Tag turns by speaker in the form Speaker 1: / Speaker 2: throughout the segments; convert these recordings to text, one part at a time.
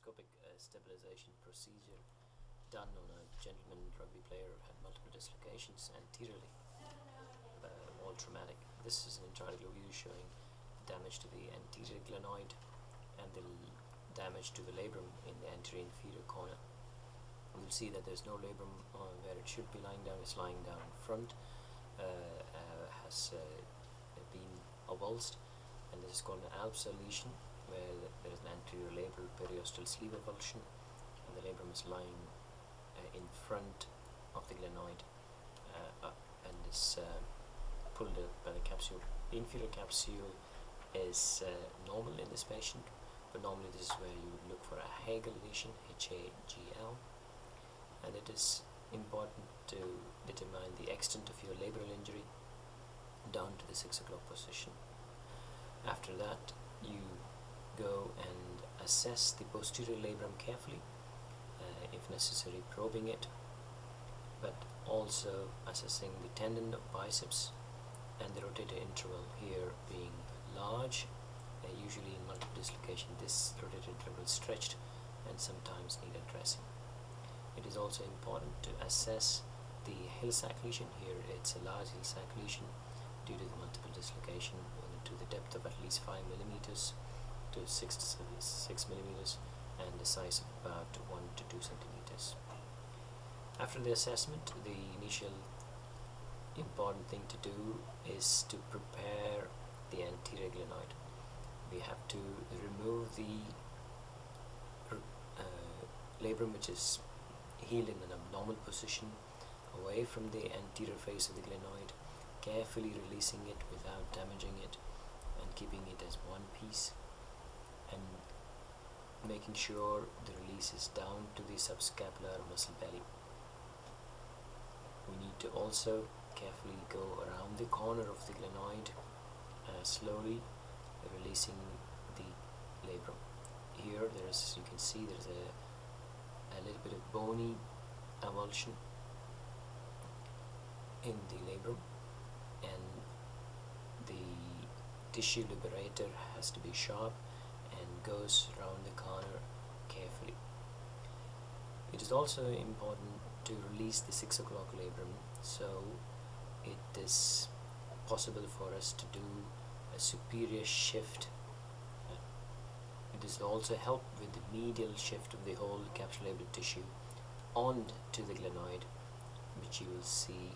Speaker 1: arthroscopic stabilization procedure done on a gentleman rugby player who had multiple dislocations anteriorly, all traumatic. This is an intraocular view showing damage to the anterior glenoid and the damage to the labrum in the anterior inferior corner. You'll see that there's no labrum where it should be lying down. It's lying down in front, has been avulsed, and this is called an Alpsa lesion, where there is an anterior labral periostal sleeve avulsion, and the labrum is lying in front of the glenoid and is pulled up by the capsule. The inferior capsule is normal in this patient, but normally this is where you would look for a Hagel lesion, H-A-G-L, and it is important to determine the extent of your labral injury down to the 6 o'clock position. After that, you go and assess the posterior labrum carefully, if necessary probing it, but also assessing the tendon of biceps and the rotator interval here being large. Usually in multiple dislocation this rotator interval is stretched and sometimes need addressing. It is also important to assess the Hill-Sachs lesion. Here it's a large Hill-Sachs lesion due to the multiple dislocation to the depth of at least 5 millimeters to 6 millimeters and the size of about 1 to 2 centimeters. After the assessment, the initial important thing to do is to prepare the anterior glenoid. We have to remove the labrum which is healed in an abnormal position away from the anterior face of the glenoid, carefully releasing it without damaging it and keeping it as one piece, and making sure the release is down to the subscapular muscle belly. We need to also carefully go around the corner of the glenoid, slowly releasing the labrum. Here there is, you can see there's a little bit of bony avulsion in the labrum, and the tissue liberator has to be sharp and goes around the corner carefully. It is also important to release the 6 o'clock labrum, so it is possible for us to do a superior shift. It does also help with the medial shift of the whole capsulabral tissue onto the glenoid, which you will see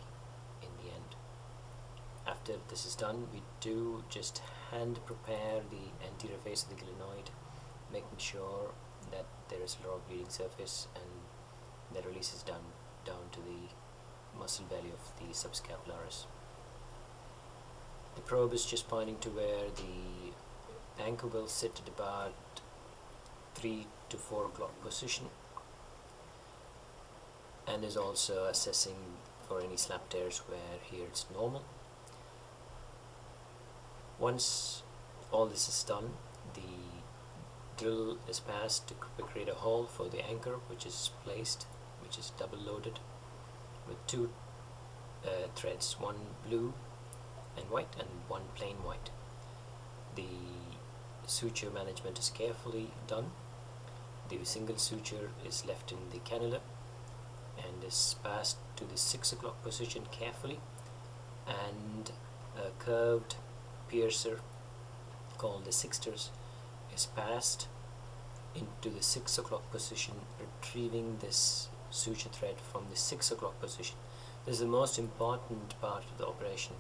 Speaker 1: in the end. After this is done, we do just hand prepare the anterior face of the glenoid, making sure that there is a raw bleeding surface and the release is done down to the muscle belly of the subscapularis. The probe is just pointing to where the anchor will sit at about 3 to 4 o'clock position, and is also assessing for any slap tears where here it's normal. Once all this is done, the drill is passed to create a hole for the anchor, which is placed, which is double loaded with 2 threads, one blue and white and one plain white. The suture management is carefully done. The single suture is left in the cannula and is passed to the 6 o'clock position carefully, and a curved piercer called the sixters is passed into the 6 o'clock position, retrieving this suture thread from the 6 o'clock position. This is the most important part of the operation,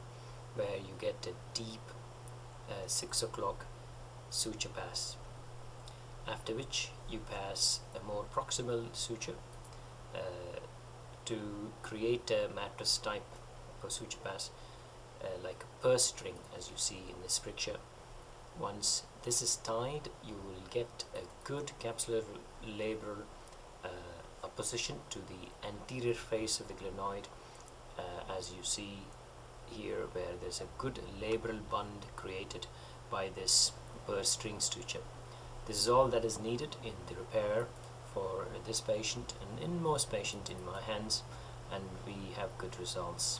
Speaker 1: where you get a deep 6 o'clock suture pass, after which you pass a more proximal suture to create a mattress type of suture pass, like a purse string, as you see in this picture. Once this is tied, you will get a good capsular labral opposition to the anterior face of the glenoid, as you see here, where there's a good labral bund created by this purse string suture. This is all that is needed in the repair for this patient and in most patients in my hands, and we have good results.